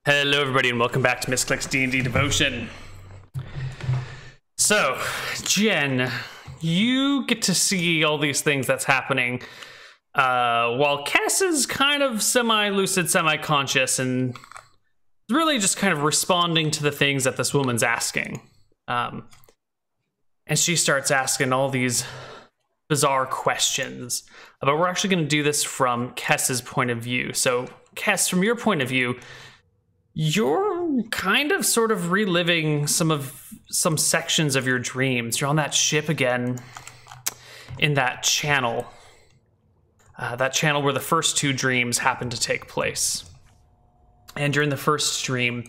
Hello everybody and welcome back to Misscliks D&D Devotion. So, Jen, you get to see all these things that's happening while Cass is kind of semi-lucid, semi-conscious, and really just kind of responding to the things that this woman's asking. And she starts asking all these bizarre questions. But we're actually going to do this from Kess's point of view. So, Kess, from your point of view, you're kind of sort of reliving some sections of your dreams. You're on that ship again in that channel where the first two dreams happen to take place. And you're in the first dream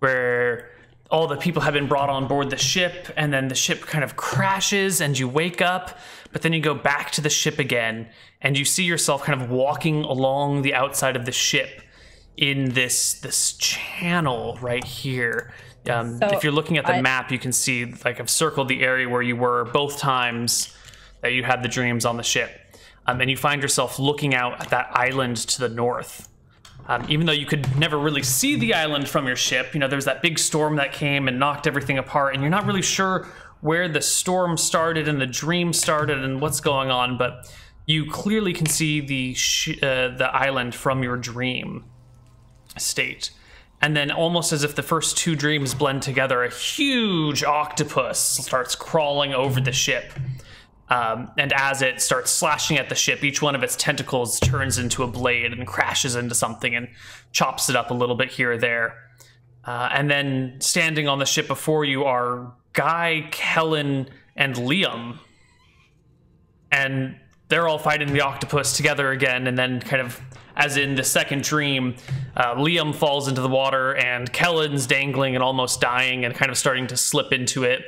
where all the people have been brought on board the ship, and then the ship kind of crashes and you wake up, but then you go back to the ship again and you see yourself kind of walking along the outside of the ship in this channel right here. If you're looking at the map, you can see, like, I've circled the area where you were both times that you had the dreams on the ship. And you find yourself looking out at that island to the north. Even though you could never really see the island from your ship, you know, there's that big storm that came and knocked everything apart, and you're not really sure where the storm started and the dream started and what's going on, but you clearly can see the island from your dream state. And then, almost as if the first two dreams blend together, a huge octopus starts crawling over the ship. And as it starts slashing at the ship, each one of its tentacles turns into a blade and crashes into something and chops it up a little bit here or there. And then standing on the ship before you are Guy, Kellen, and Liam. And they're all fighting the octopus together again, and then kind of, as in the second dream, Liam falls into the water and Kellen's dangling and almost dying and kind of starting to slip into it.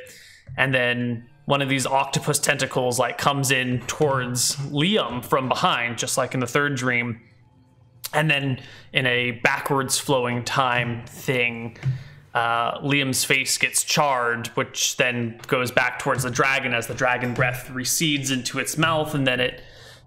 And then one of these octopus tentacles like comes in towards Liam from behind, just like in the third dream. And then in a backwards flowing time thing, Liam's face gets charred, which then goes back towards the dragon as the dragon breath recedes into its mouth, and then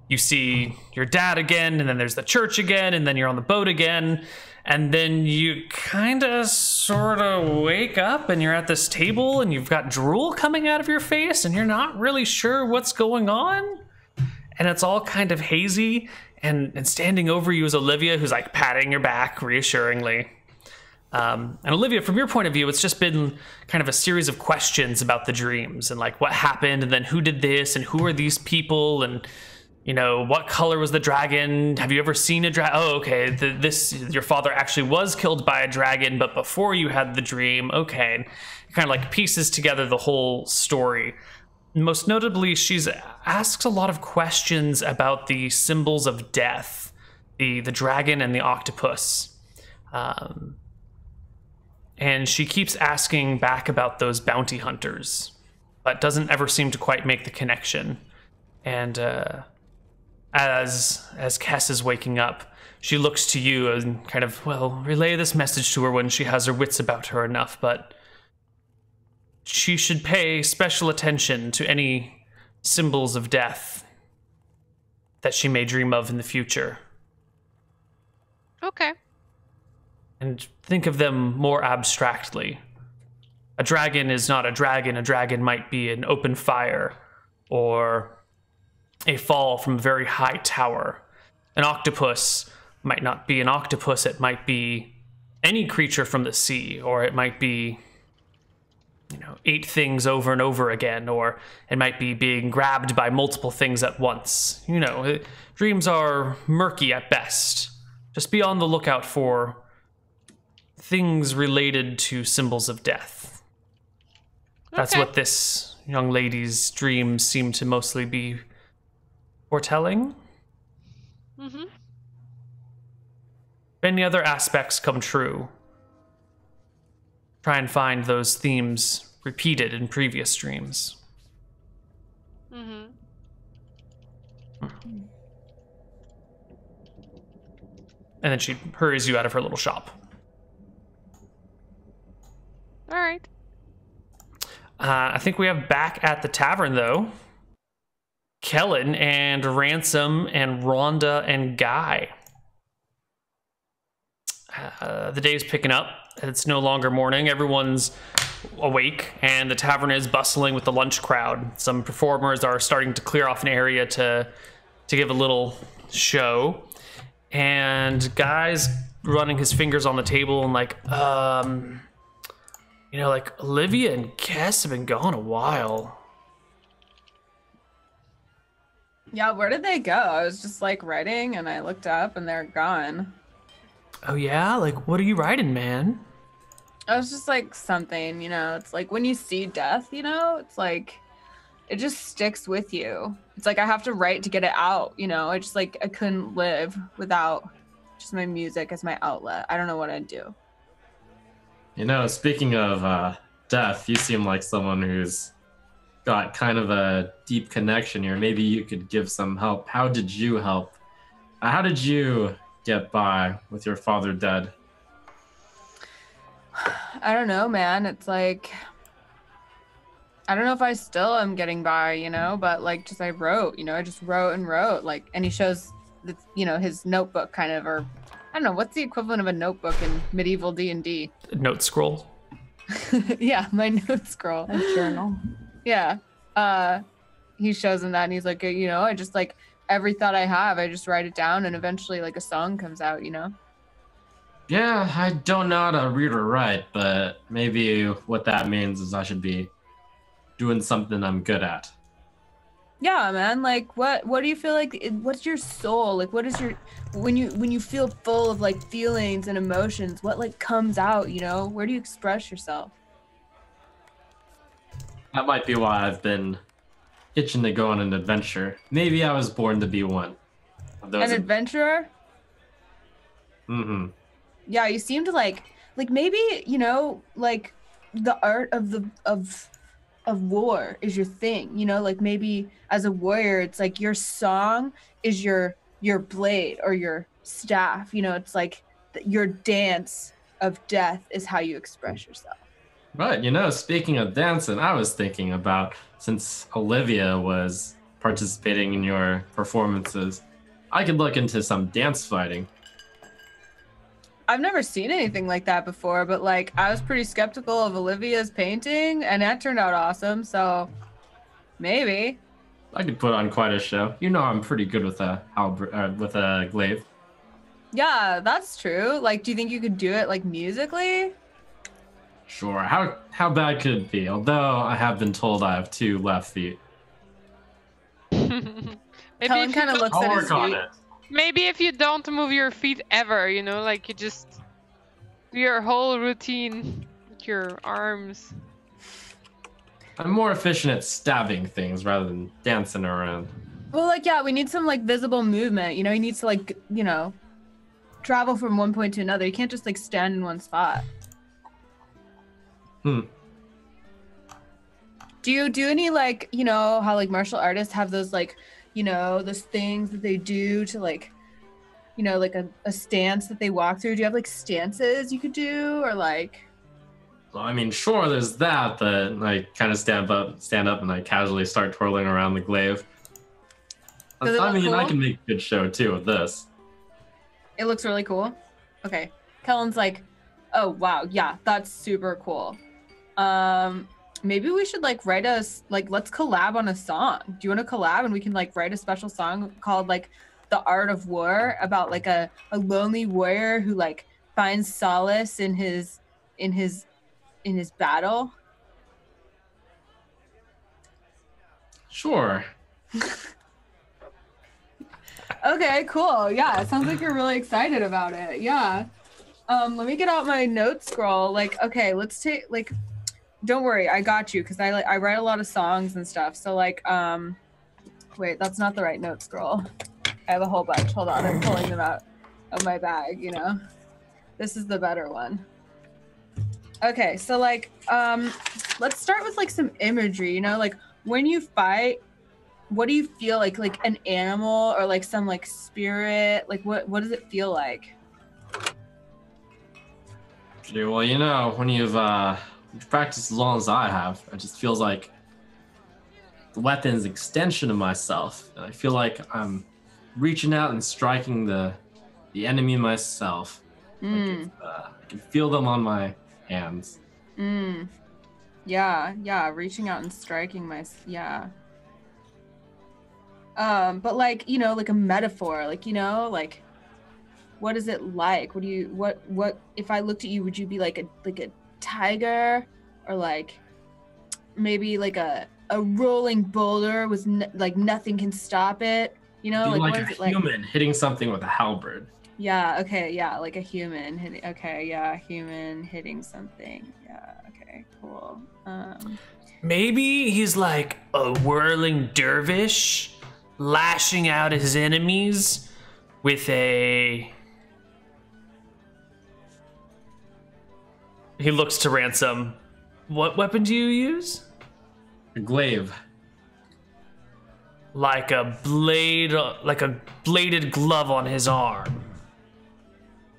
you see your dad again, and then there's the church again, and then you're on the boat again, and then you kind of sort of wake up and you're at this table and you've got drool coming out of your face and you're not really sure what's going on, and it's all kind of hazy, and standing over you is Olivia, who's like patting your back reassuringly. And Olivia, from your point of view, it's just been kind of a series of questions about the dreams and like what happened, and then who did this, and who are these people, and you know, what color was the dragon? Have you ever seen a dragon? Oh, okay, your father actually was killed by a dragon, but before you had the dream. Okay, it kind of like pieces together the whole story. Most notably, she's asked a lot of questions about the symbols of death, the dragon and the octopus. And she keeps asking back about those bounty hunters, but doesn't ever seem to quite make the connection. And as Kess is waking up, she looks to you and kind of, well, relay this message to her when she has her wits about her enough, but she should pay special attention to any symbols of death that she may dream of in the future. Okay. And think of them more abstractly. A dragon is not a dragon. A dragon might be an open fire or a fall from a very high tower. An octopus might not be an octopus. It might be any creature from the sea, or it might be, you know, 8 things over and over again, or it might be being grabbed by multiple things at once. You know, dreams are murky at best. Just be on the lookout for things related to symbols of death. That's okay. what this young lady's dreams seem to mostly be foretelling. Mm-hmm. If any other aspects come true, try and find those themes repeated in previous dreams. Mm-hmm. And then she hurries you out of her little shop. All right. I think we have back at the tavern, though, Kellen and Ransom and Rhonda and Guy. The day's picking up. It's no longer morning. Everyone's awake, and the tavern is bustling with the lunch crowd. Some performers are starting to clear off an area to give a little show. And Guy's running his fingers on the table and like, like Olivia and Cass have been gone a while. Yeah, where did they go? I was just like writing and I looked up and they're gone. Oh yeah? Like, what are you writing, man? I was just like something, it's like when you see death, it's like, it just sticks with you. It's like I have to write to get it out, I just like, I couldn't live without just my music as my outlet. I don't know what I'd do. Speaking of death, you seem like someone who's got kind of a deep connection here. Maybe you could give some help. How did you help? How did you get by with your father dead? I don't know, man. It's like, I don't know if I still am getting by, but like just I wrote, I just wrote and wrote, like, and he shows the, his notebook kind of, or I don't know, what's the equivalent of a notebook in medieval D&D? Note scroll. Yeah, my note scroll. A journal. Yeah. He shows him that and he's like, I just like every thought I have, I just write it down and eventually like a song comes out, Yeah, I don't know how to read or write, but maybe what that means is I should be doing something I'm good at. Yeah, man. Like, what do you feel like? What's your soul? Like, what is your when you feel full of like feelings and emotions? What like comes out? Where do you express yourself? That might be why I've been itching to go on an adventure. Maybe I was born to be one. An adventurer? Mm-hmm. Yeah, you seem to like maybe like the art of war is your thing. Like maybe as a warrior, it's like your song is your blade or your staff. It's like your dance of death is how you express yourself. Right, speaking of dancing, I was thinking about, since Olivia was participating in your performances, I could look into some dance fighting. I've never seen anything like that before, but like I was pretty skeptical of Olivia's painting and that turned out awesome, so maybe. I could put on quite a show. I'm pretty good with a glaive. Yeah, that's true. Like, do you think you could do it like musically? Sure. How bad could it be? Although I have been told I have 2 left feet. Helen kind of looks I'll at work his on feet. it. Maybe if you don't move your feet ever, like you just do your whole routine with your arms. I'm more efficient at stabbing things rather than dancing around. Well, like, yeah, we need some like visible movement. He needs to like, travel from one point to another. You can't just like stand in one spot. Do you do any like, how like martial artists have those like, those things that they do to like, like a stance that they walk through? Do you have like stances you could do or like? Well, I mean, sure, there's that, but I kind of stand up and I casually start twirling around the glaive. Does it look cool? I can make a good show too with this. It looks really cool. Okay. Kellen's like, oh wow, yeah, that's super cool. Maybe we should like let's collab on a song. Do you want to collab and we can like write a special song called like The Art of War about like a lonely warrior who like finds solace in his battle? Sure. Okay, cool. Yeah, it sounds like you're really excited about it. Yeah. Let me get out my note scroll. Like, okay, let's take like, don't worry, I got you, because I write a lot of songs and stuff. So like, wait, that's not the right note scroll. I have a whole bunch. Hold on, I'm pulling them out of my bag, This is the better one. Okay, so like, let's start with like some imagery, like when you fight, what do you feel like an animal or like some like spirit? Like what does it feel like? Well, when you've practiced as long as I have, it just feels like the weapon's extension of myself. And I feel like I'm reaching out and striking the enemy myself. Mm. I can feel them on my hands. Mm. Yeah, reaching out and striking yeah. But like, you know, like a metaphor, like, you know, like what is it like? What if I looked at you, would you be like a tiger, or like maybe like a rolling boulder with like nothing can stop it? You know, Be like like what a is it like? human hitting something with a halberd. Yeah, okay, yeah, like a human hitting. Okay, yeah, human hitting something. Yeah, okay, cool. Maybe he's like a whirling dervish, lashing out at his enemies with a. He looks to Ransom. What weapon do you use? A glaive. Like a blade, like a bladed glove on his arm.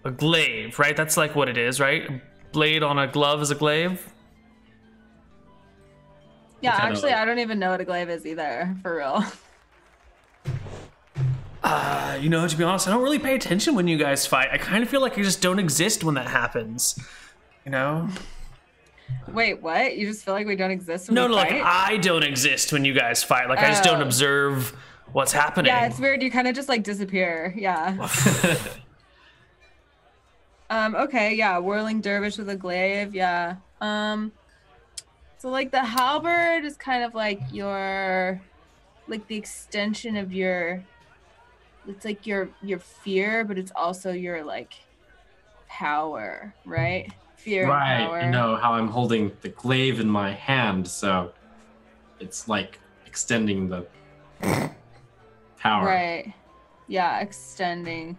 A glaive, right? That's like what it is, right? A blade on a glove is a glaive. Yeah, Kind of actually, like- I don't even know what a glaive is either, for real. You know, to be honest, I don't really pay attention when you guys fight. I kind of feel like I just don't exist when that happens. You know? Wait, what? You just feel like we don't exist when No, we no, like fight? I don't exist when you guys fight. Like I just don't Oh. observe what's happening. Yeah, it's weird. You kind of just like disappear. Yeah. Okay, yeah, whirling dervish with a glaive. Yeah. So like the halberd is kind of like like the extension of it's like your fear, but it's also your like power, right? Fear Right, and power. you know how I'm holding the glaive in my hand, so it's like extending the power. Right. Yeah, extending.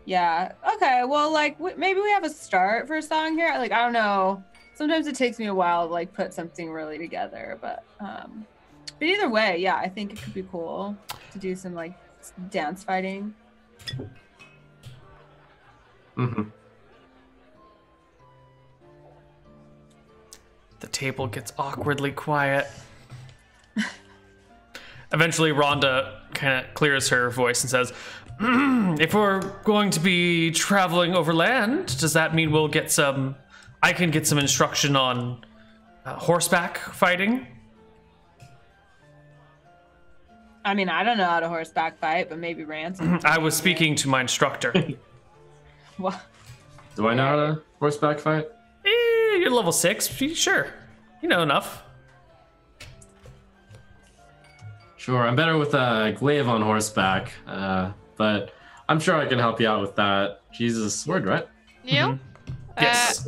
Yeah. Okay. Well, like maybe we have a start for a song here. Like I don't know. Sometimes it takes me a while to like put something really together, but either way, yeah, I think it could be cool to do some like dance fighting. Mm-hmm. The table gets awkwardly quiet. Eventually, Rhonda kind of clears her voice and says, if we're going to be traveling overland, does that mean we'll get some... I can get some instruction on horseback fighting? I mean, I don't know how to horseback fight, but maybe Ransom. I was speaking to my instructor. What? Do I know how to horseback fight? You're level 6, sure. You know enough. Sure, I'm better with a glaive on horseback, but I'm sure I can help you out with that. Jesus, sword, right? Neil? Yes.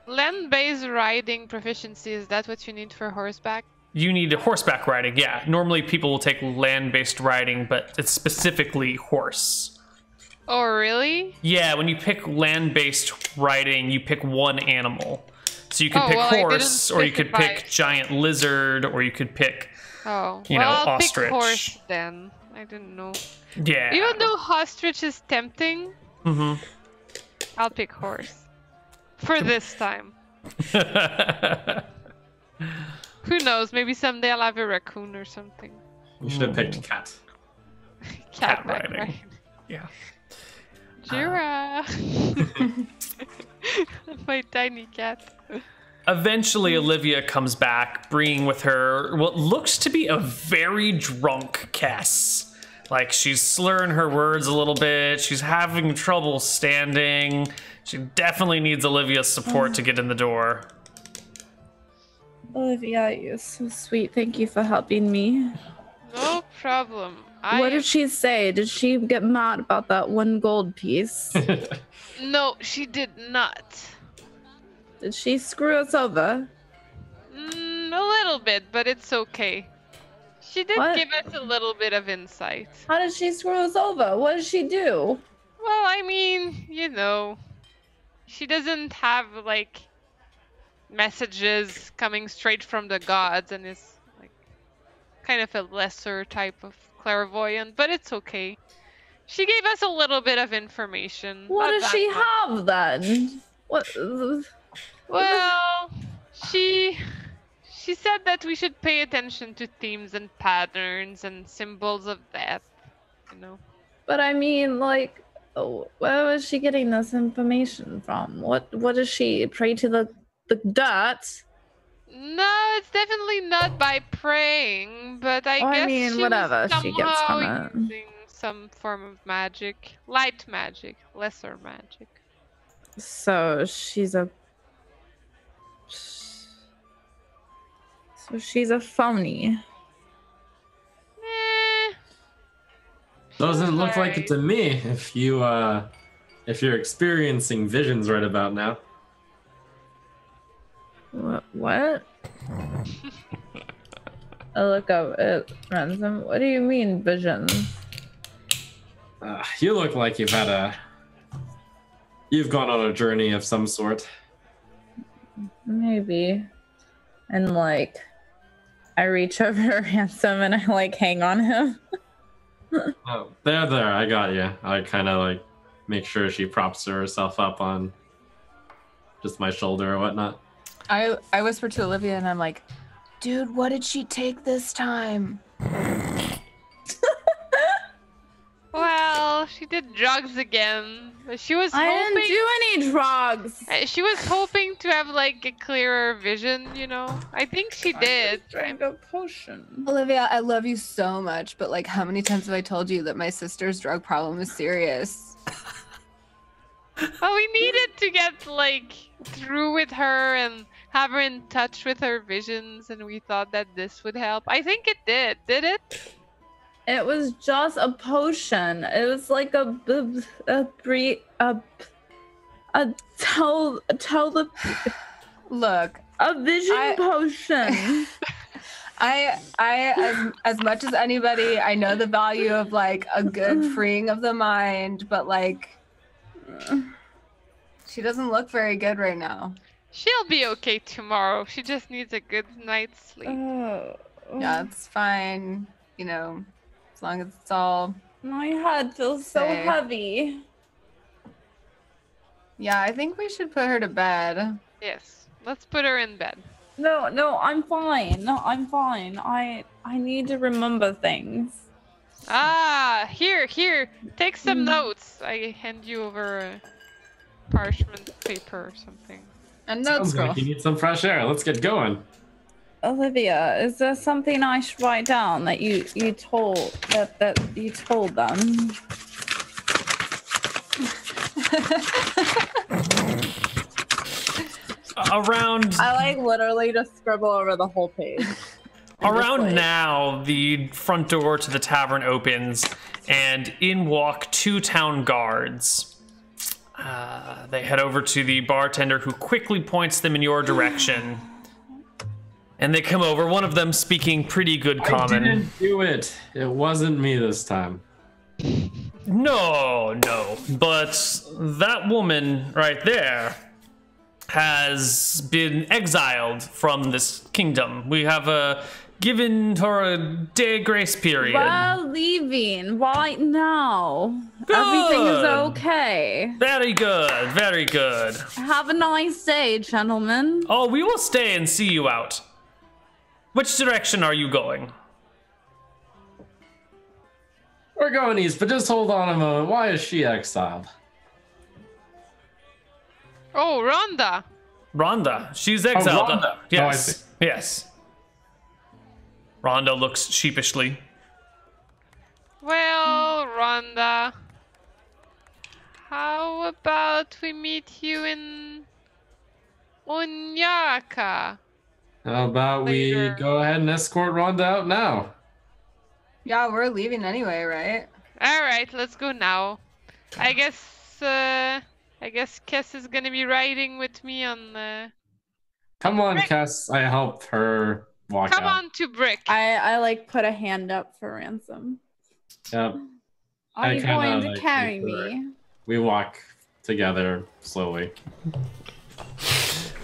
Land-based riding proficiency, is that what you need for horseback? You need horseback riding, yeah. Normally people will take land-based riding, but it's specifically horse. Oh, really? Yeah, when you pick land-based riding, you pick one animal. So you could Oh, pick well, I didn't horse, or you could pick specify. giant lizard, or you could pick, Oh, you well, know, I'll ostrich. pick horse then. I didn't know. Yeah. Even though ostrich is tempting, Mm-hmm. I'll pick horse. For this time. Who knows? Maybe someday I'll have a raccoon or something. You should have picked cat. Cat back riding. ride. Yeah. Jira. My tiny cat. Eventually, Olivia comes back, bringing with her what looks to be a very drunk Cass. Like, she's slurring her words a little bit. She's having trouble standing. She definitely needs Olivia's support to get in the door. Olivia, you're so sweet. Thank you for helping me. No problem. What did she say? Did she get mad about that one gold piece? No, she did not. Did she screw us over? A little bit, but it's okay. She did What? give us a little bit of insight. How did she screw us over? What did she do? Well, I mean, you know, she doesn't have, like, messages coming straight from the gods and is, like, kind of a lesser type of clairvoyant, but it's okay. She gave us a little bit of information. What not does that she much. have then? What? Well, she said that we should pay attention to themes and patterns and symbols of death, you know. But I mean, like, Oh, where was she getting this information from? What does she pray to the dirt? No, it's definitely not by praying, but I Oh, I guess mean, she whatever was she gets somehow from it. using some form of magic. Light magic, lesser magic. So she's a phony. Eh, Doesn't look like alright. it to me. If you're experiencing visions right about now. What? I look up at Ransom. What do you mean visions? You look like you've gone on a journey of some sort. Maybe. And like, I reach over to Ransom and I like hang on him. Oh, there, I got you. I kind of like make sure she props herself up on just my shoulder or whatnot. I whisper to Olivia and I'm like, dude, what did she take this time? Well, she did drugs again. She was I hoping. didn't do any drugs. She was hoping to have like a clearer vision, you know. I think she did. I drank a potion. Olivia, I love you so much, but like, how many times have I told you that my sister's drug problem is serious? Well, we needed to get like through with her and have her in touch with her visions, and we thought that this would help. I think it did. Did it? It was just a potion. It was like Look, a vision potion. as much as anybody, I know the value of like a good freeing of the mind, but like, she doesn't look very good right now. She'll be okay tomorrow. She just needs a good night's sleep. Yeah, it's fine. You know, as long as it's all. My head feels so Say. heavy. Yeah, I think we should put her to bed. Yes, let's put her in bed. No, I'm fine. No, I'm fine. I need to remember things. Ah, here, take some notes. I hand you over a parchment paper or something. And notes Sounds scroll. like you need some fresh air. Let's get going. Olivia, is there something I should write down that you told that you told them? Around I like literally just scribble over the whole page. Around now, the front door to the tavern opens, and in walk two town guards. They head over to the bartender, who quickly points them in your direction. And they come over, one of them speaking pretty good common. I didn't do it. It wasn't me this time. No, but that woman right there has been exiled from this kingdom. We have given her a day grace period. We're leaving right now. Good. Everything is okay. Very good, very good. Have a nice day, gentlemen. Oh, we will stay and see you out. Which direction are you going? We're going east, but just hold on a moment. Why is she exiled? Oh, Rhonda. Rhonda. She's exiled. Rhonda. Yes. Oh, I see. Yes. Rhonda looks sheepishly. Well, Rhonda, how about we meet you in Onyaka? How about Later. we go ahead and escort Rhonda out now? Yeah, we're leaving anyway, right? All right, let's go now. I guess Kess is gonna be riding with me on the. Come on, Cass. I helped her walk Come out. on to Brick. I like put a hand up for Ransom. Yep. Are I you kinda, going to like, carry make her- me? We walk together slowly.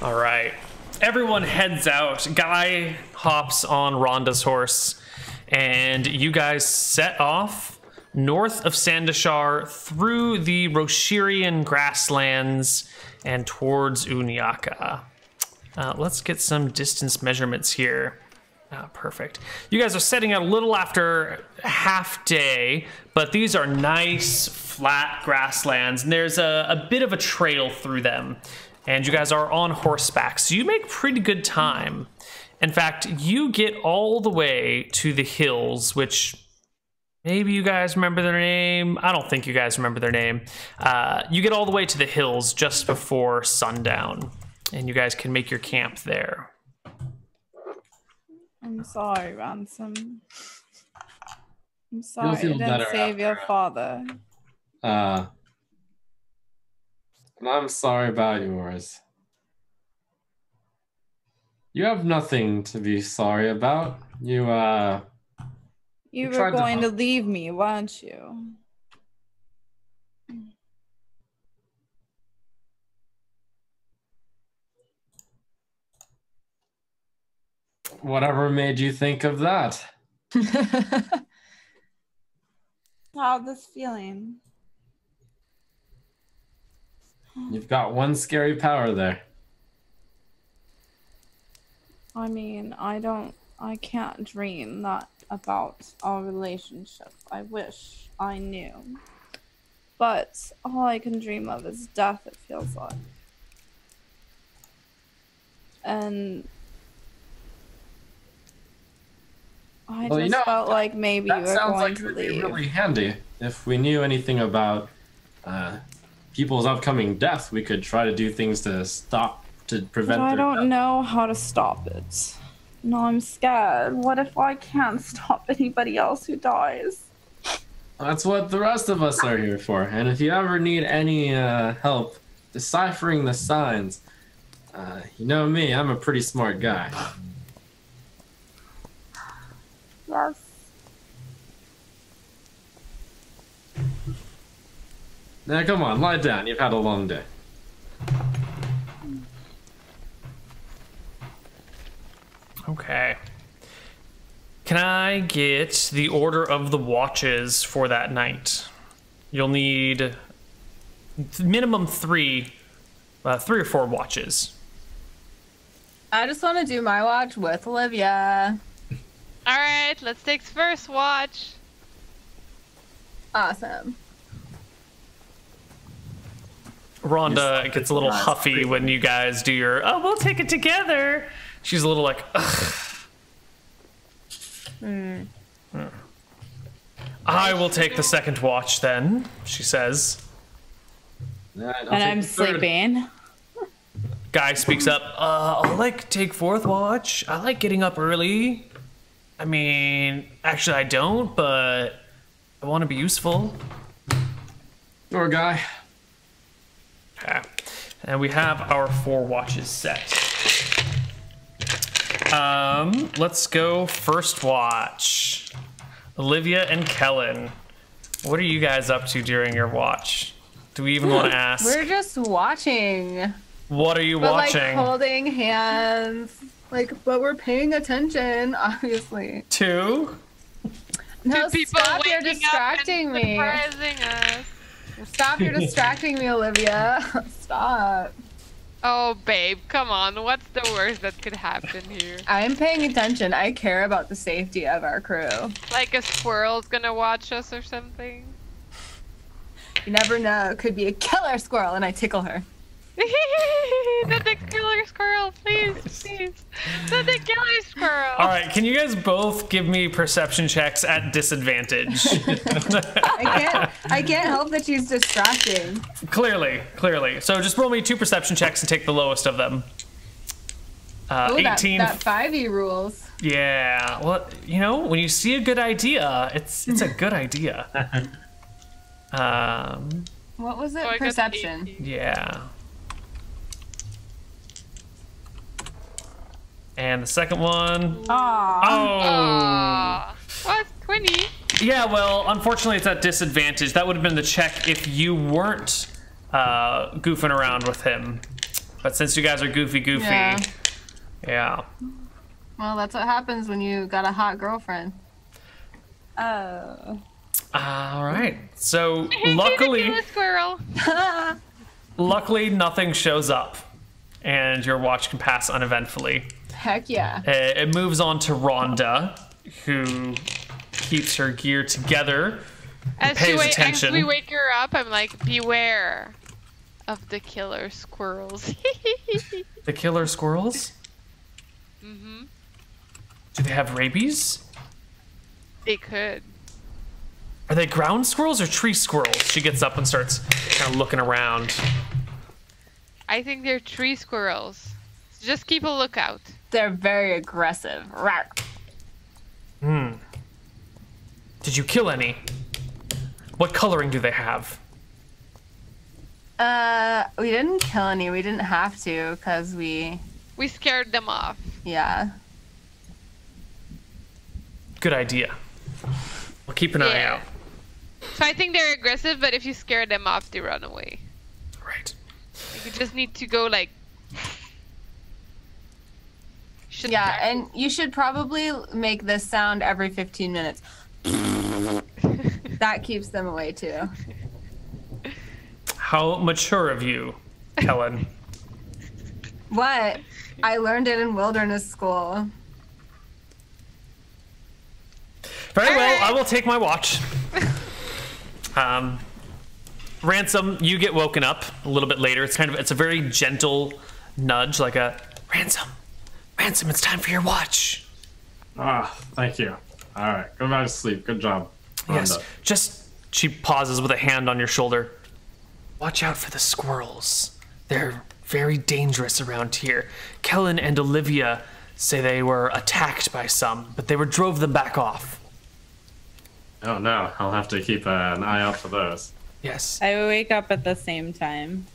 All right. Everyone heads out. Guy hops on Rhonda's horse, and you guys set off north of Sandashar through the Roshirian grasslands and towards Unyaka. Let's get some distance measurements here. Perfect. You guys are setting out a little after half day, but these are nice flat grasslands, and there's a bit of a trail through them. And you guys are on horseback, so you make pretty good time. In fact, you get all the way to the hills, which maybe you guys remember their name. I don't think you guys remember their name. You get all the way to the hills just before sundown, and you guys can make your camp there. I'm sorry, Ransom. I'm sorry I feel didn't better save your after. father. And I'm sorry about yours. You have nothing to be sorry about. You You You were tried to going to help. leave me, weren't you? whatever made you think of that? How this feeling? You've got one scary power there. I mean, I can't dream that about our relationship. I wish I knew. But all I can dream of is death, it feels like. And I Well, just felt like maybe you That were sounds going like to it would be leave. really handy. If we knew anything about people's upcoming death, we could try to do things to But prevent I their don't death. know how to stop it. No, I'm scared. What if I can't stop anybody else who dies? That's what the rest of us are here for. And if you ever need any help deciphering the signs, you know me, I'm a pretty smart guy. Yes. Now, come on, lie down. You've had a long day. Okay. Can I get the order of the watches for that night? You'll need minimum three or four watches. I just want to do my watch with Olivia. All right, let's take first watch. Awesome. Rhonda gets a little huffy when you guys do your, oh, we'll take it together. She's a little like, ugh. I will take the second watch then, she says. Alright, I'll And take I'm the third. sleeping. Guy speaks up, I'll like take fourth watch. I like getting up early. I mean, actually I don't, but I want to be useful. Or guy. Okay. And we have our 4 watches set. Let's go first watch. Olivia and Kellen, what are you guys up to during your watch? Do we even want to ask? We're just watching. What are you But watching? like holding hands. But we're paying attention, obviously. 2? No, Two people stop, you're waking distracting up and me. surprising us. Stop, you're distracting me, Olivia. Stop. Oh, babe, come on. What's the worst that could happen here? I'm paying attention. I care about the safety of our crew. Like a squirrel's gonna watch us or something? You never know. It could be a killer squirrel and I tickle her. Not the killer squirrel, please, please. Not the killer squirrel. All right, can you guys both give me perception checks at disadvantage? I can't help that she's distracting. Clearly. So just roll me 2 perception checks and take the lowest of them. Oh, 18. that 5e rules. Yeah, well, you know, when you see a good idea, it's a good idea. What was it? Oh, I got Perception. 18. Yeah. And the second one. Aw. Aw. What? 20? Yeah, well, unfortunately it's at disadvantage. That would have been the check if you weren't goofing around with him. But since you guys are goofy, yeah. Well, that's what happens when you got a hot girlfriend. Oh. All right. So Luckily, the killer squirrel. luckily nothing shows up, and your watch can pass uneventfully. Heck yeah. It moves on to Rhonda, who keeps her gear together. As Pays attention. we wake her up, I'm like, beware of the killer squirrels. The killer squirrels? Mm-hmm. Do they have rabies? They could. Are they ground squirrels or tree squirrels? She gets up and starts kind of looking around. I think they're tree squirrels. So just keep a lookout. They're very aggressive. Rawr. Did you kill any? What coloring do they have? We didn't kill any. We didn't have to because we scared them off. yeah. Good idea. We'll keep an eye Yeah. out. So I think they're aggressive, but if you scare them off, they run away. Right. Like, you just need to go like. Should Yeah, practice. and you should probably make this sound every 15 minutes. That keeps them away too. How mature of you, Kellen? What? I learned it in wilderness school. Very well, right. I will take my watch. Ransom, you get woken up a little bit later. It's a very gentle nudge, like a Ransom, it's time for your watch. Ah, thank you. All right, go back to sleep. Good job. Yes, Rhonda. she pauses with a hand on your shoulder. Watch out for the squirrels. They're very dangerous around here. Kellen and Olivia say they were attacked by some, but they drove them back off. Oh no, I'll have to keep an eye out for those. Yes. I wake up at the same time.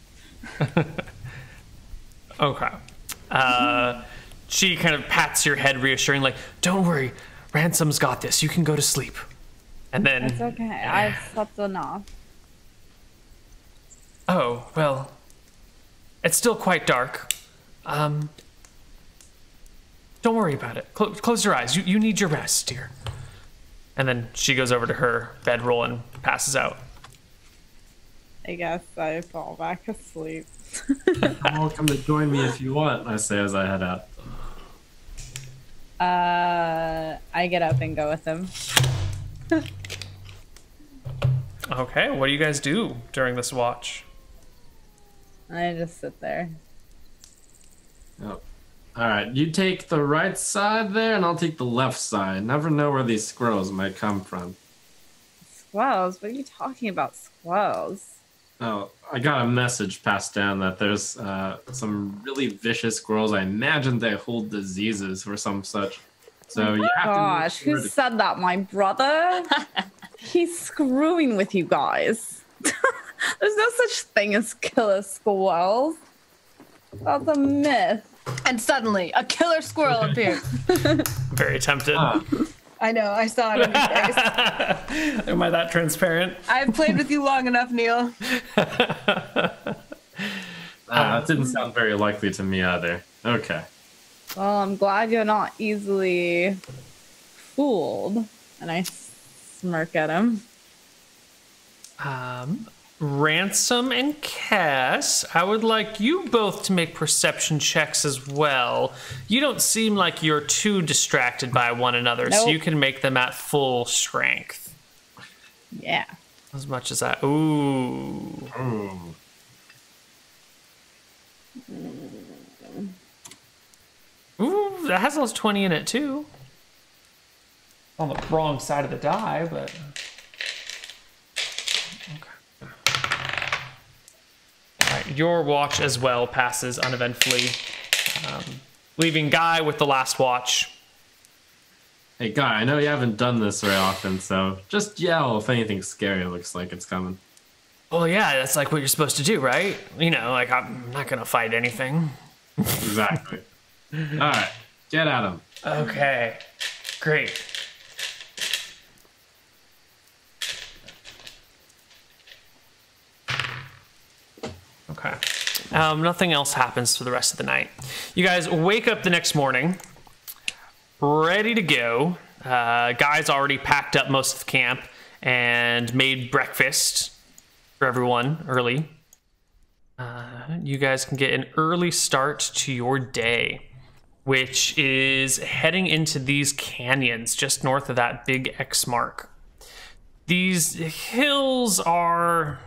Okay. She kind of pats your head, reassuring, like, don't worry, Ransom's got this. You can go to sleep. And then... It's okay. I've slept enough. Oh, well, it's still quite dark. Don't worry about it. Close your eyes. You need your rest, dear. And then she goes over to her bedroll and passes out. I guess I fall back asleep. You're welcome to join me if you want, I say as I head out. I get up and go with him. Okay, what do you guys do during this watch? I just sit there. Oh. All right, you take the right side there, and I'll take the left side. Never know where these squirrels might come from. Squirrels? What are you talking about, squirrels? Oh, I got a message passed down that there's some really vicious squirrels. I imagine they hold diseases or some such. So you have Gosh, to. who said that? My brother? He's screwing with you guys. There's no such thing as killer squirrels. That's a myth. And suddenly, a killer squirrel appears. Very tempted. I know, I saw it on your face. Am I that transparent? I've played with you long enough, Neil. That didn't sound very likely to me either. Okay. Well, I'm glad you're not easily fooled. And I smirk at him. Ransom and Cass, I would like you both to make perception checks as well. You don't seem like you're too distracted by one another, so Nope. you can make them at full strength. Yeah. As much as that. Ooh. Ooh. Ooh, that has those 20 in it too. On the wrong side of the die, but. Alright, your watch as well passes uneventfully, leaving Guy with the last watch. Hey, Guy, I know you haven't done this very often, so just yell if anything scary looks like it's coming. Well, yeah, that's like what you're supposed to do, right? You know, like, I'm not gonna fight anything. Exactly. All right, get at him. Okay, great. Okay. Nothing else happens for the rest of the night. You guys wake up the next morning, ready to go. Guy's already packed up most of the camp and made breakfast for everyone early. You guys can get an early start to your day. which is heading into these canyons just north of that big X mark. These hills are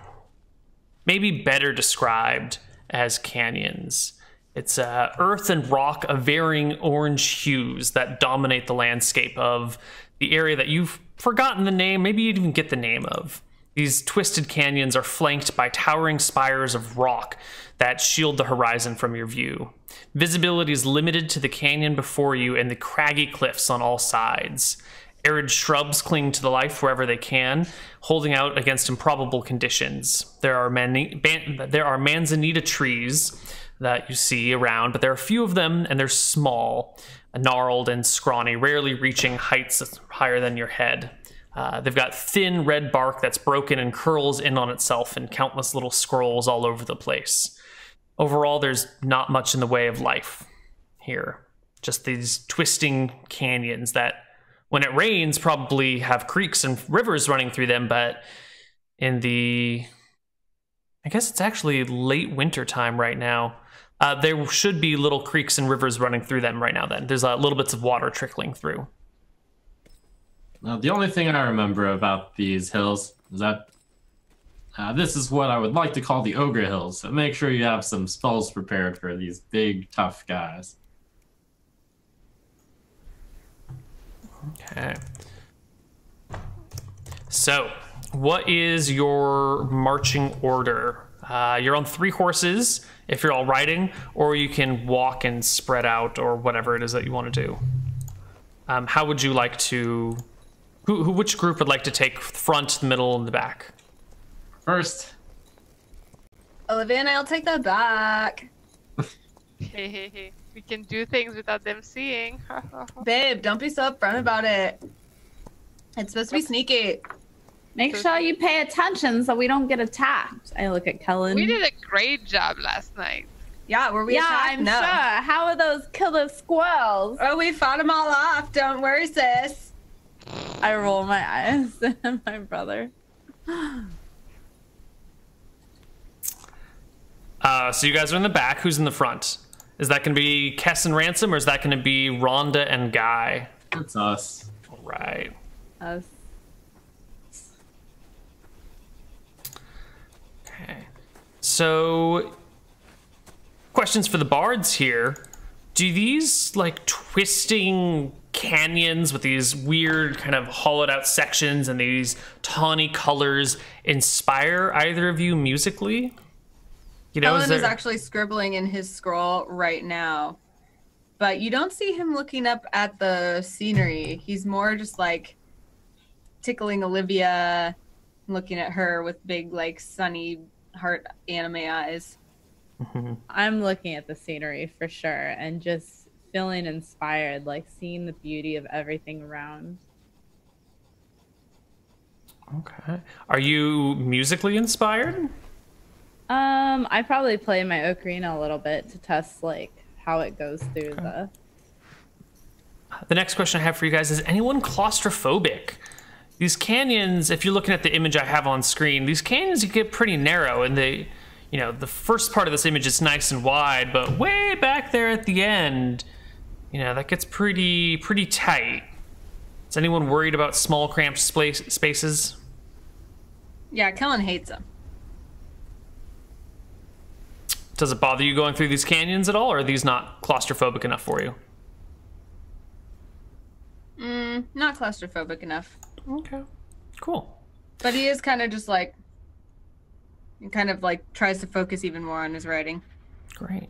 maybe better described as canyons. It's earth and rock of varying orange hues that dominate the landscape of the area that you've forgotten the name, maybe you'd even get the name of. These twisted canyons are flanked by towering spires of rock that shield the horizon from your view. Visibility is limited to the canyon before you and the craggy cliffs on all sides. Arid shrubs cling to the life wherever they can, holding out against improbable conditions. There are manzanita trees that you see around, but there are few of them and they're small, gnarled and scrawny, rarely reaching heights higher than your head. They've got thin red bark that's broken and curls in on itself and countless little scrolls all over the place. Overall, there's not much in the way of life here. Just these twisting canyons that, when it rains, probably have creeks and rivers running through them, but in the... I guess it's actually late winter time right now. There should be little creeks and rivers running through them right now then. There's little bits of water trickling through. Now, the only thing I remember about these hills is that this is what I would like to call the Ogre Hills. So make sure you have some spells prepared for these big, tough guys. Okay. So, what is your marching order? You're on 3 horses if you're all riding, or you can walk and spread out, or whatever it is that you want to do. How would you like to... Which group would like to take front, the middle, and the back? First. Olivia and I'll take the back. Hey. We can do things without them seeing. Babe, don't be so upfront about it. It's supposed to be sneaky. Make sure you pay attention so we don't get attacked. I look at Kellen. We did a great job last night. Yeah, were we attacked? I'm No. sure. How are those killer squirrels? Oh, we fought them all off. Don't worry, sis. I roll my eyes at my brother. So you guys are in the back. Who's in the front? Is that going to be Kess and Ransom, or is that going to be Rhonda and Guy? It's us. All right. Us. Okay. So, questions for the bards here. Do these, like, twisting canyons with these weird kind of hollowed out sections and these tawny colors inspire either of you musically? You know, Ellen is actually scribbling in his scroll right now, but you don't see him looking up at the scenery. He's more just like tickling Olivia, looking at her with big, like, sunny heart anime eyes. I'm looking at the scenery for sure and just feeling inspired, like seeing the beauty of everything around. Okay. Are you musically inspired? I probably play my ocarina a little bit to test like how it goes through the... The next question I have for you guys is anyone claustrophobic? These canyons, if you're looking at the image I have on screen, these canyons get pretty narrow, and they, you know, the first part of this image is nice and wide, but way back there at the end, you know, that gets pretty tight. Is anyone worried about small cramped spaces? Yeah, Kellen hates them. Does it bother you going through these canyons at all, or are these not claustrophobic enough for you? Not claustrophobic enough. Okay, cool. But he is kind of just like, he kind of like tries to focus even more on his writing. Great.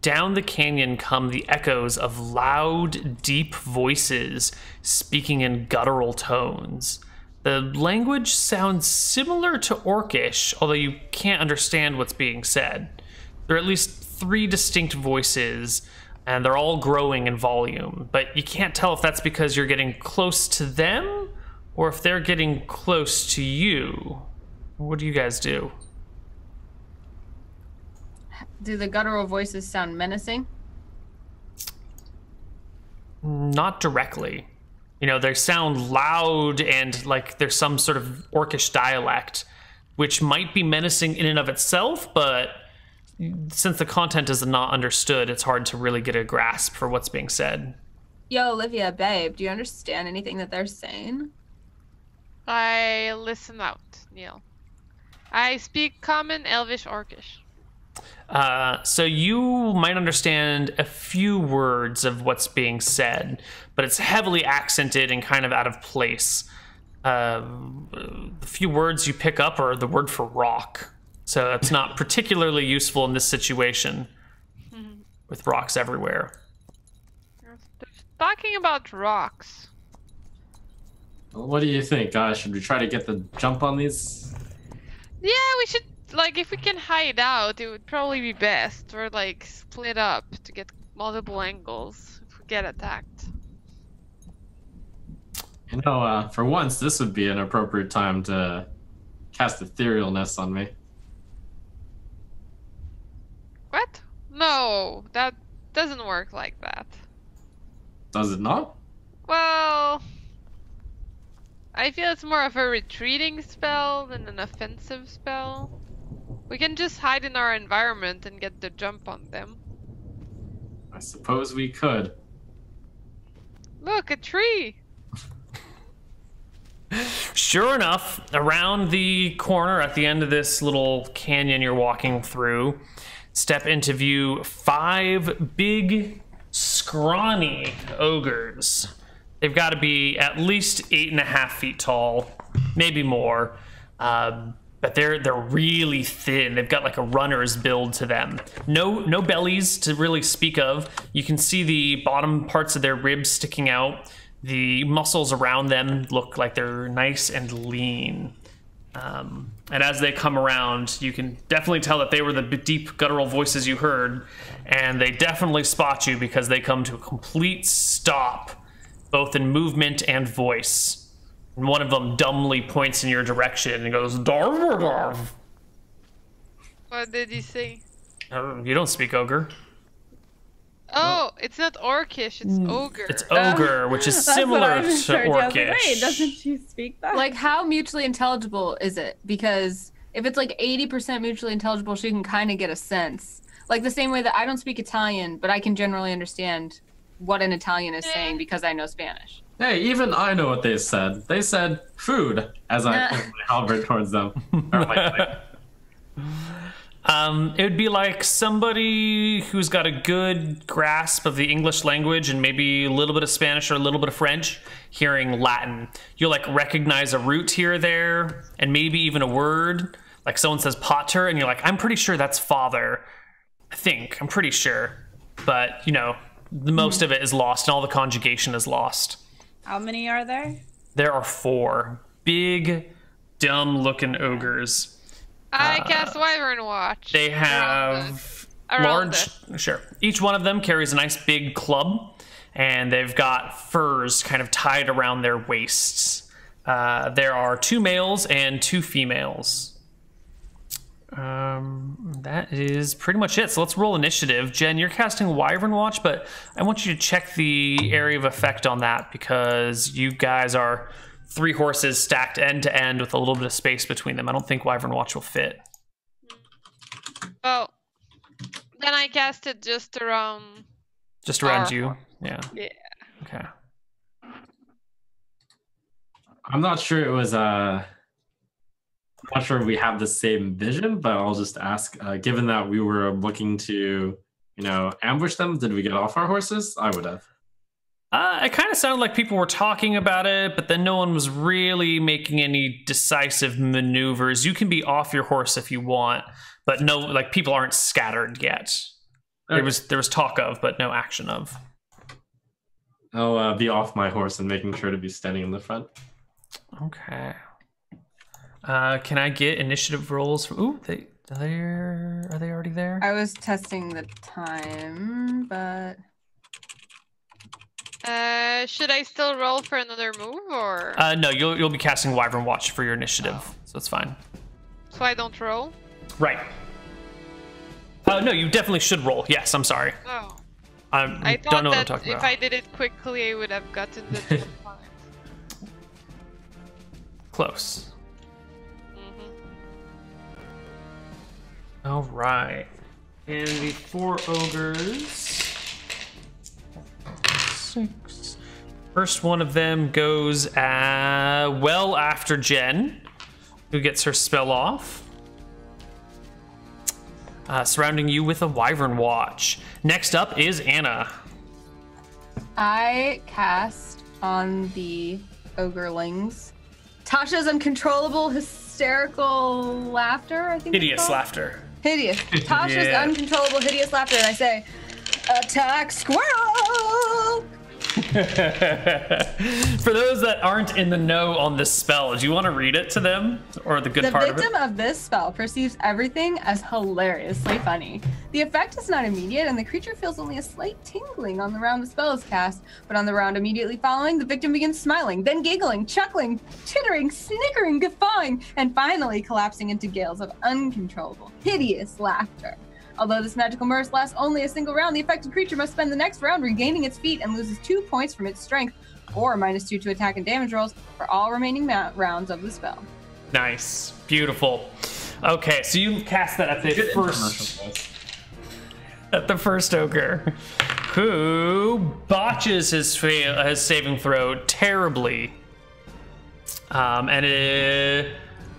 Down the canyon come the echoes of loud, deep voices speaking in guttural tones. The language sounds similar to Orcish, although you can't understand what's being said. There are at least 3 distinct voices, and they're all growing in volume, but you can't tell if that's because you're getting close to them or if they're getting close to you. What do you guys do? Do the guttural voices sound menacing? Not directly. You know, they sound loud and like there's some sort of Orcish dialect, which might be menacing in and of itself, but since the content is not understood, it's hard to really get a grasp for what's being said. Yo, Olivia, babe, do you understand anything that they're saying? I listen out, Neil. I speak Common, Elvish, Orcish. So you might understand a few words of what's being said, but it's heavily accented and kind of out of place. The few words you pick up are the word for rock. So it's not particularly useful in this situation with rocks everywhere. Talking about rocks. What do you think, guys? Should we try to get the jump on these? Yeah, we should, like, if we can hide out, it would probably be best. Or, like, split up to get multiple angles if we get attacked. You know, for once, this would be an appropriate time to cast Etherealness on me. What? No, that doesn't work like that. Does it not? Well, I feel it's more of a retreating spell than an offensive spell. We can just hide in our environment and get the jump on them. I suppose we could. Look, a tree! Sure enough, around the corner at the end of this little canyon you're walking through, step into view 5 big, scrawny ogres. They've got to be at least 8.5 feet tall, maybe more. But they're really thin. They've got like a runner's build to them. No bellies to really speak of. You can see the bottom parts of their ribs sticking out. The muscles around them look like they're nice and lean. And as they come around, you can definitely tell that they were the deep guttural voices you heard, and they definitely spot you because they come to a complete stop, both in movement and voice. And one of them dumbly points in your direction and goes, "Darv, darv." What did he say? You don't speak ogre. Oh, it's not Orcish, it's Ogre. It's ogre, which is similar to Orcish. Wait, doesn't she speak that? Like, how mutually intelligible is it? Because if it's like 80% mutually intelligible, she can kind of get a sense. Like the same way that I don't speak Italian, but I can generally understand what an Italian is saying because I know Spanish. Hey, even I know what they said. They said food as I pulled my halberd towards them. Or my It would be like somebody who's got a good grasp of the English language and maybe a little bit of Spanish or a little bit of French, hearing Latin. You'll like recognize a root here or there, and maybe even a word. Like someone says pater, and you're like, I'm pretty sure that's father. I'm pretty sure. But, you know, the most of it is lost, and all the conjugation is lost. How many are there? There are 4 big, dumb-looking ogres. I cast Wyvern Watch. They have around large, sure. Each one of them carries a nice big club, and they've got furs kind of tied around their waists. There are 2 males and 2 females. That is pretty much it. So let's roll initiative. Jen, you're casting Wyvern Watch, but I want you to check the area of effect on that because you guys are 3 horses stacked end to end with a little bit of space between them. I don't think Wyvern Watch will fit. Well, then I cast it just around. Just around you? Yeah. Yeah. Okay. I'm not sure it was I'm not sure we have the same vision, but I'll just ask, given that we were looking to, ambush them, did we get off our horses? I would have. It kind of sounded like people were talking about it, but then no one was really making any decisive maneuvers. You can be off your horse if you want, but no, like people aren't scattered yet. Okay. There was talk of, but no action of. I'll be off my horse and making sure to be standing in the front. Okay. Can I get initiative rolls from? Ooh, are they already there? I was testing the time, but should I still roll for another move or? No, you'll be casting Wyvern Watch for your initiative, so it's fine. So I don't roll? Right. No, you definitely should roll. Yes, I'm sorry. Oh. I thought don't know what I'm that talking if about. I did it quickly, I would have gotten the 2 points. Close. Mm-hmm. All right. And the 4 ogres. 6. First one of them goes well after Jen, who gets her spell off. Surrounding you with a Wyvern Watch. Next up is Anna. I cast on the ogrelings Tasha's uncontrollable hysterical laughter, I think. Hideous laughter. Hideous. Tasha's Yeah. uncontrollable hideous laughter, and I say, attack squirrel! For those that aren't in the know on this spell, do you want to read it to them? Or the good The part of victim it? of this spell perceives everything as hilariously funny. The effect is not immediate, and the creature feels only a slight tingling on the round the spell is cast. But on the round immediately following, the victim begins smiling, then giggling, chuckling, tittering, snickering, guffawing, and finally collapsing into gales of uncontrollable, hideous laughter. Although this magical mirth lasts only a single round, the affected creature must spend the next round regaining its feet and loses 2 points from its strength, or -2 to attack and damage rolls for all remaining rounds of the spell. Nice. Beautiful. Okay, so you cast that at the first ogre, who botches his saving throw terribly.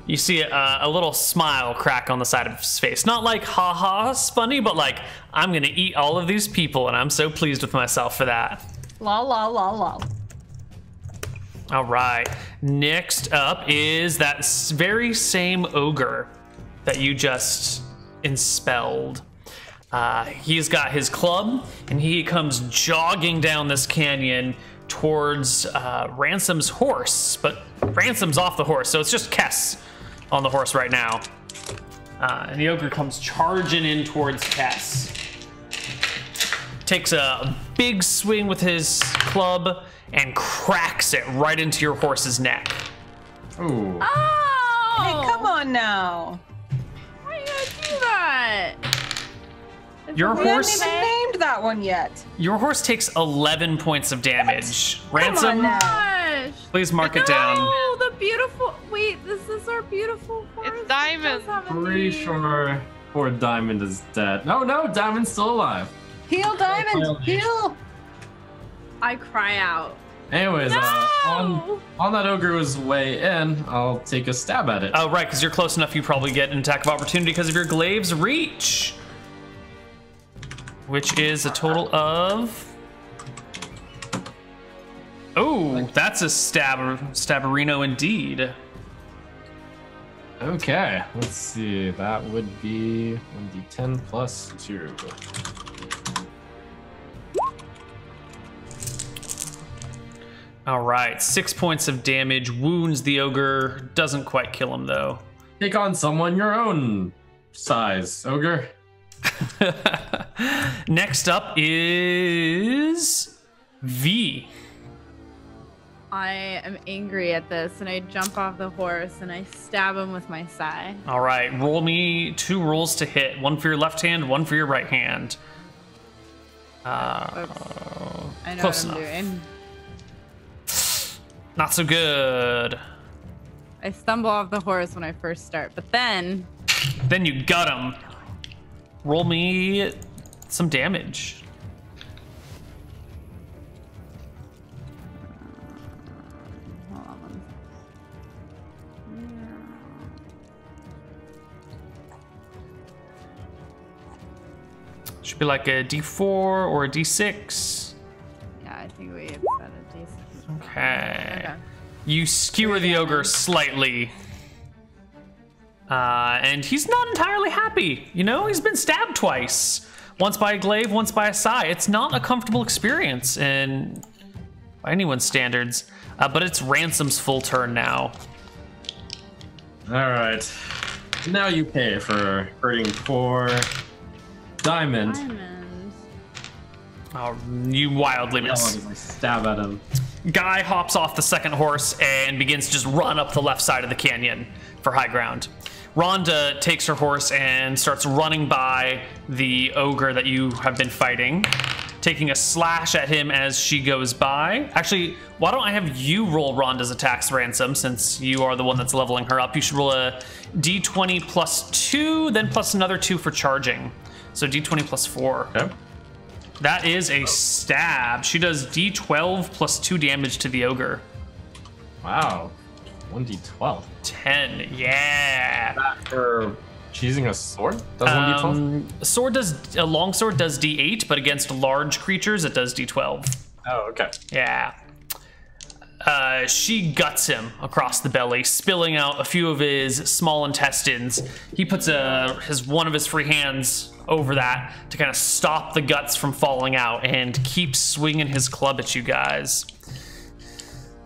You see a little smile crack on the side of his face. Not like, haha, funny, but like, I'm gonna eat all of these people, and I'm so pleased with myself for that. Lol, lol, lol, lol. All right, next up is that very same ogre that you just enspelled. He's got his club, and he comes jogging down this canyon towards Ransom's horse, but Ransom's off the horse, so it's just Kess on the horse right now. And the ogre comes charging in towards Kess. Takes a big swing with his club and cracks it right into your horse's neck. Ooh. Oh! Hey, come on now. Why are you gonna do that? Your We haven't horse, even named that one yet. your horse takes 11 points of damage. Ransom, on now. Gosh! please mark it down. Oh, the beautiful. Wait, this is our beautiful horse. It's It Diamond. does have a Pretty name. sure poor Diamond is dead. No, Diamond's still alive. Heal, Diamond, heal. I cry out. Anyways, No! on that ogre's way in, I'll take a stab at it. Oh, right, because you're close enough, you probably get an attack of opportunity because of your glaive's reach. Which is a total of... Oh, that's a stabberino indeed. Okay, let's see. That would be 1d10 plus 2. All right, 6 points of damage, wounds the ogre, doesn't quite kill him though. Take on someone your own size, ogre. Next up is V. I am angry at this, and I jump off the horse and I stab him with my sai. All right, roll me 2 rolls to hit. One for your left hand, one for your right hand. Oops. I know Close what I'm enough. doing. Not so good. I stumble off the horse when I first start, but then Then you got him. Roll me some damage. hold on one Should be like a D4 or a D6. Yeah, I think we have set a decent. Okay. Okay. You skewer the ogre slightly. And he's not entirely happy. You know, he's been stabbed twice. Once by a glaive, once by a sai. It's not a comfortable experience in by anyone's standards. But it's Ransom's full turn now. All right. Now you pay for hurting poor Diamond. Diamond. Oh, you wildly miss. I stab at him. Guy hops off the second horse and begins to just run up the left side of the canyon for high ground. Rhonda takes her horse and starts running by the ogre that you have been fighting, taking a slash at him as she goes by. Actually, why don't I have you roll Rhonda's attacks, Ransom, since you are the one that's leveling her up. You should roll a d20 plus 2, then plus another 2 for charging. So d20 plus 4. Okay. That is a stab. She does d12 plus 2 damage to the ogre. Wow. 1d12. 10. Yeah. That for using a sword? Does 1d12? A long sword does d8, but against large creatures, it does d12. Oh, okay. Yeah. She guts him across the belly, spilling out a few of his small intestines. He puts one of his free hands over that to kind of stop the guts from falling out and keeps swinging his club at you guys.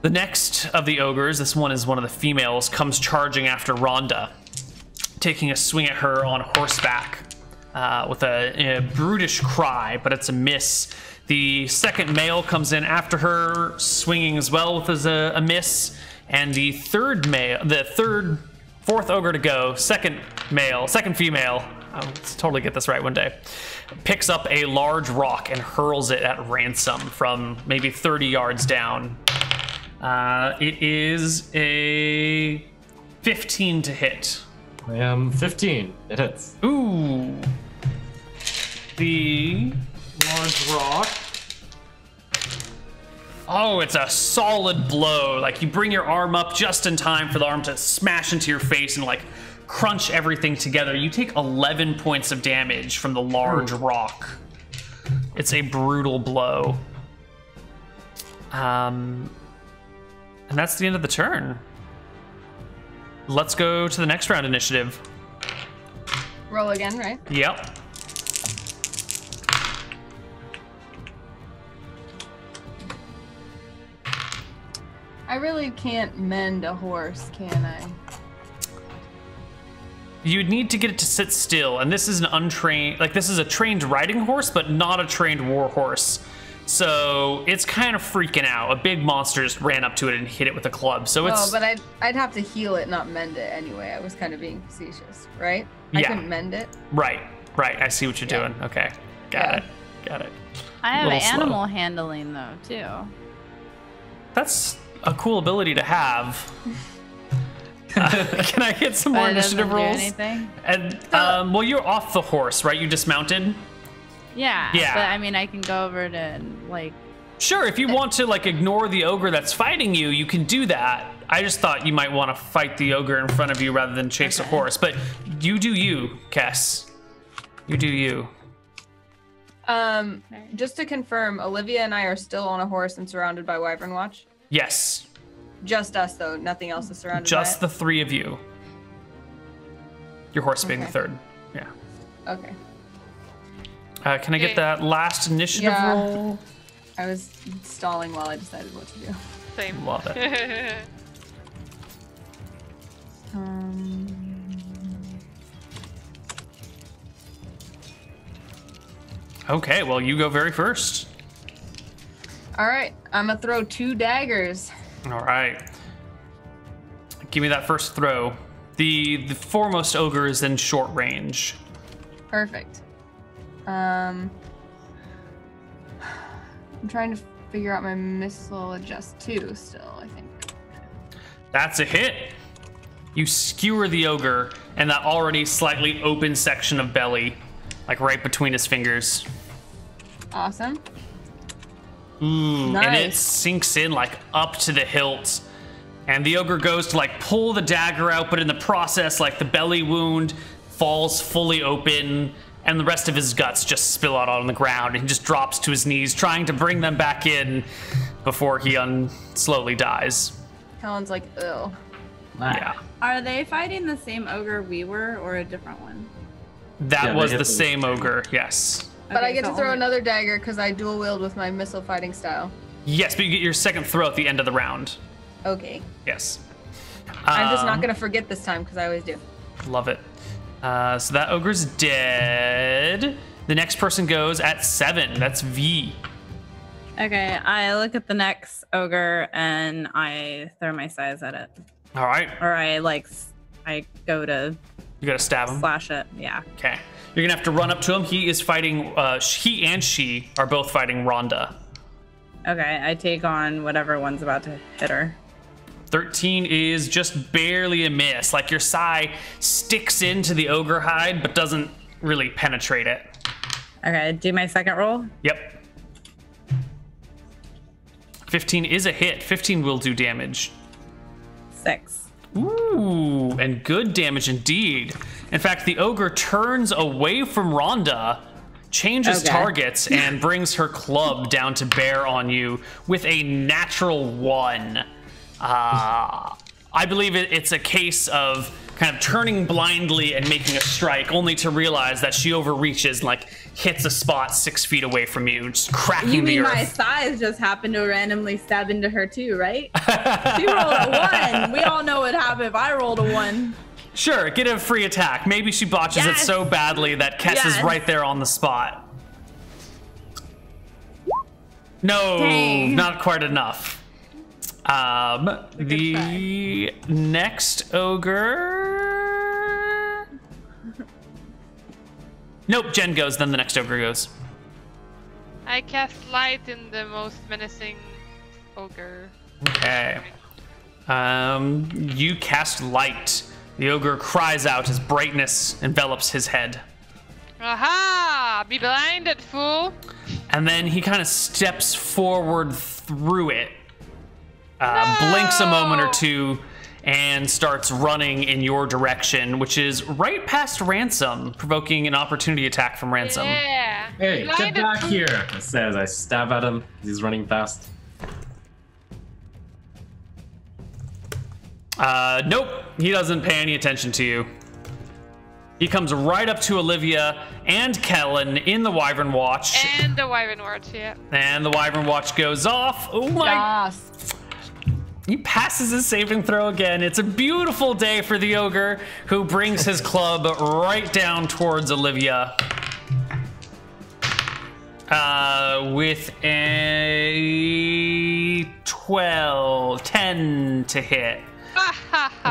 The next of the ogres, this one is one of the females, comes charging after Rhonda, taking a swing at her on horseback with a brutish cry, but it's a miss. The second male comes in after her, swinging as well with a miss. And the fourth ogre to go, second female, I'll totally get this right one day, picks up a large rock and hurls it at Ransom from maybe 30 yards down. It is a 15 to hit. I am 15. It hits. Ooh. The large rock. Oh, it's a solid blow. Like, you bring your arm up just in time for the arm to smash into your face and like crunch everything together. You take 11 points of damage from the large rock. It's a brutal blow. And that's the end of the turn. Let's go to the next round initiative. Roll again, right? Yep. I really can't mend a horse, can I? You'd need to get it to sit still, and this is an untrained, like this is a trained riding horse, but not a trained war horse. So it's kind of freaking out. A big monster just ran up to it and hit it with a club. So it's. Oh, but I'd have to heal it, not mend it anyway. I was kind of being facetious, right? I Yeah. couldn't mend it. Right. I see what you're doing. Okay. Got it. I have Little slow. animal handling though too. That's a cool ability to have. Can I get some more But it doesn't initiative do rolls? anything? And well, you're off the horse, right? You dismounted. Yeah. Yeah. But I mean, I can go over to like. Sure, if you want to like ignore the ogre that's fighting you, you can do that. I just thought you might want to fight the ogre in front of you rather than chase a horse. But you do you, Kess. You do you. Just to confirm, Olivia and I are still on a horse and surrounded by Wyvern Watch. Yes. Just us, though. Nothing else is surrounded Just by the three of you. Your horse being the Okay. third. Yeah. Okay. Can I get that last initiative Yeah. roll? I was stalling while I decided what to do. Same. Love it. Okay, well, you go very first. All right, I'm gonna throw 2 daggers. All right. Give me that first throw. The foremost ogre is in short range. Perfect. I'm trying to figure out my missile adjust too. Still, I think. That's a hit. You skewer the ogre and that already slightly open section of belly, like right between his fingers. Awesome. Ooh, and it Nice. sinks in like up to the hilt. And the ogre goes to like pull the dagger out, but in the process, like the belly wound falls fully open and the rest of his guts just spill out on the ground. And he just drops to his knees, trying to bring them back in before he slowly dies. Helen's like, ugh. Yeah. Are they fighting the same ogre we were, or a different one? That Yeah, they was hit the them. same ogre, yes. But I Okay, get so to throw only- another dagger because I dual wield with my missile fighting style. Yes, but you get your second throw at the end of the round. Okay. Yes. I'm just not gonna forget this time because I always do. Love it. So that ogre's dead. The next person goes at 7. That's V. Okay, I look at the next ogre and I throw my size at it, All right. or I go to You gotta stab him. slash it. Yeah. Okay. You're gonna have to run up to him. He is fighting, he and she are both fighting Rhonda. Okay, I take on whatever one's about to hit her. 13 is just barely a miss. Like your sai sticks into the ogre hide, but doesn't really penetrate it. Okay, do my second roll. Yep. 15 is a hit. 15 will do damage. 6. Ooh, and good damage indeed. In fact, the ogre turns away from Rhonda, changes targets, and brings her club down to bear on you with a natural 1. I believe it's a case of kind of turning blindly and making a strike, only to realize that she overreaches and like hits a spot 6 feet away from you, just cracking You the mean earth. my size just happened to randomly stab into her too, right? She rolled a 1. We all know what happened if I rolled a 1. Sure, get a free attack. Maybe she botches it so badly that Kess is right there on the spot. No, Dang. not quite enough. The next ogre. Nope, Jen goes, then the next ogre goes. I cast light in the most menacing ogre. Okay. You cast light. The ogre cries out as brightness envelops his head. Aha! Be blinded, fool! And then he kind of steps forward through it. Blinks a moment or two and starts running in your direction, which is right past Ransom, provoking an opportunity attack from Ransom. Yeah! Hey, get Blinded back fool. here! I say as I stab at him as he's running past. Nope, he doesn't pay any attention to you. He comes right up to Olivia and Kellen in the Wyvern Watch. And the Wyvern Watch, yeah. And the Wyvern Watch goes off. Oh my. Yes. He passes his saving throw again. It's a beautiful day for the ogre, who brings his club right down towards Olivia. With a 10 to hit.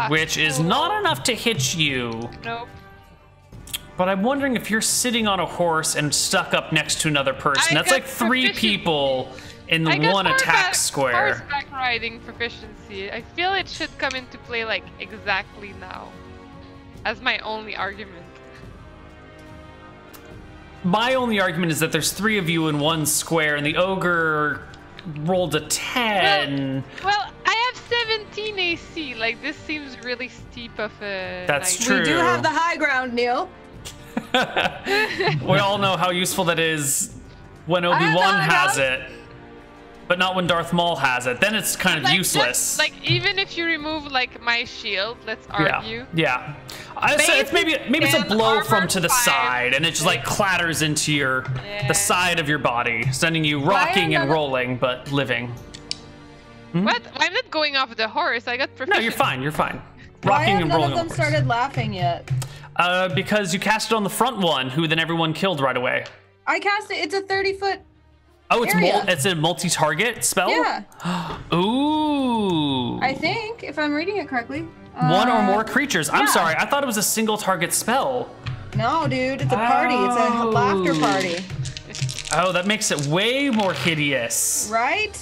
Which is not enough to hit you. Nope. But I'm wondering if you're sitting on a horse and stuck up next to another person. I That's got like 3 proficiency. people in the I got one attack square. Horseback riding proficiency. I feel it should come into play like exactly now. As my only argument. My only argument is that there's 3 of you in one square, and the ogre rolled a 10. Well, I have 17 AC. Like, this seems really steep of a... That's night. true. We do have the high ground, Neil. We all know how useful that is when Obi-Wan not has enough. it, but not when Darth Maul has it. Then it's kind of Like, useless. just, like, even if you remove, like, my shield, let's argue. Yeah. I say it's maybe it's a and blow from armor to the 5. side, and it just like clatters into the side of your body, sending you rocking and none of- rolling, but living. What? I'm not going off the horse. I got proficiency. No, you're fine. You're fine. Why Rocking have and none rolling. of them onwards. started laughing yet? Because you cast it on the front one, who then everyone killed right away. I cast it. It's a 30-foot. Oh, it's Area. it's a multi-target spell. Yeah, Ooh. I think if I'm reading it correctly. One or more creatures. I'm yeah. sorry, I thought it was a single target spell. No, dude, it's a party. It's a laughter party, Oh, that makes it way more hideous. right?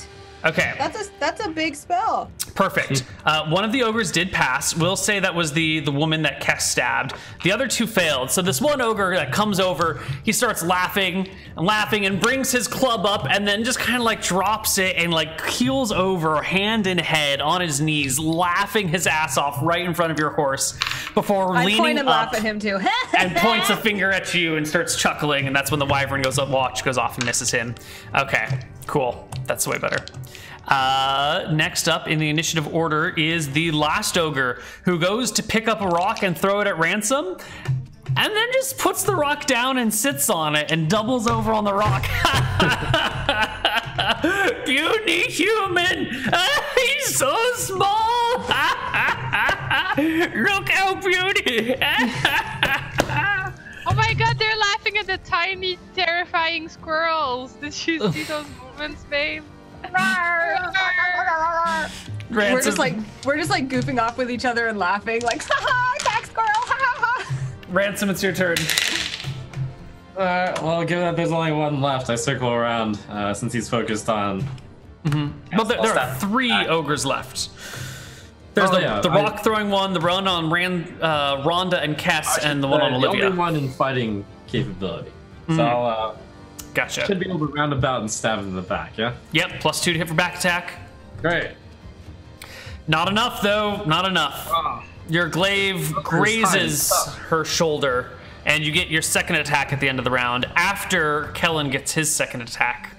Okay. That's a big spell. Perfect. One of the ogres did pass. We'll say that was the woman that Kess stabbed. The other 2 failed. So this one ogre that comes over, he starts laughing and brings his club up and then just kind of like drops it and like keels over hand in head on his knees, laughing his ass off right in front of your horse before I leaning point and up laugh at him too. and points a finger at you and starts chuckling, and that's when the wyvern goes off and misses him. Okay, cool. That's way better. Next up in the initiative order is the last ogre, who goes to pick up a rock and throw it at Ransom, and then just puts the rock down and sits on it and doubles over on the rock. Puny human! He's so small! Look how puny! Oh my god, they're laughing at the tiny, terrifying squirrels. Did you see those movements, babe? We're just like goofing off with each other and laughing, like, haha, attack squirrel, ha ha ha. Ransom, it's your turn. Alright, well, given that there's only one left, I circle around since he's focused on. Well, there are 3 ogres left. There's the rock throwing one, the run on Rhonda and Kess, and the one on The Olivia. only one in fighting capability. So I'll Gotcha. should be able to roundabout and stab him in the back. Yeah. Yep, +2 to hit for back attack. Great. Not enough, though. Not enough. Oh. Your glaive grazes her shoulder, and you get your second attack at the end of the round after Kellen gets his second attack.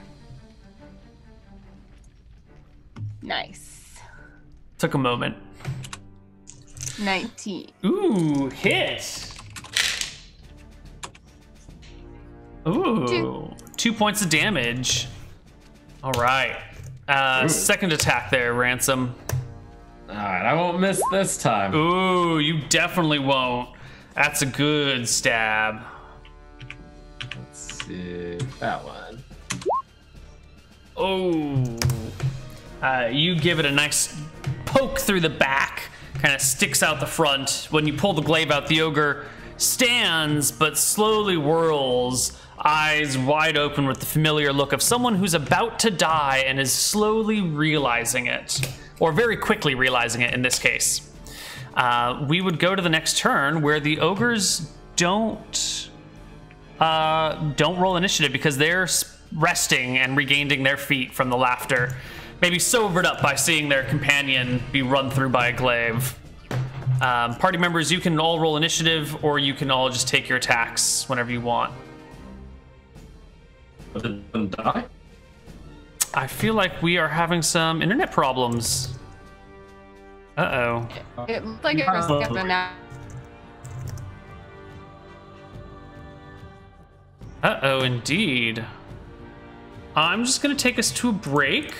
Nice. Took a moment. 19. Ooh, hit. Ooh, 2 points of damage. All right. Second attack there, Ransom. All right, I won't miss this time. Ooh, you definitely won't. That's a good stab. Let's see that one. Oh. You give it a nice poke through the back, kind of sticks out the front. When you pull the glaive out, the ogre stands but slowly whirls, eyes wide open with the familiar look of someone who's about to die and is slowly realizing it, or very quickly realizing it in this case. We would go to the next turn where the ogres don't roll initiative because they're resting and regaining their feet from the laughter, maybe sobered up by seeing their companion be run through by a glaive. Party members, you can all roll initiative, or you can all just take your attacks whenever you want. But it doesn't die? I feel like we are having some internet problems. Uh-oh. It looked like it was gonna. Uh-oh, indeed. I'm just going to take us to a break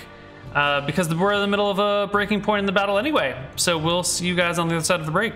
because we're in the middle of a breaking point in the battle anyway. So we'll see you guys on the other side of the break.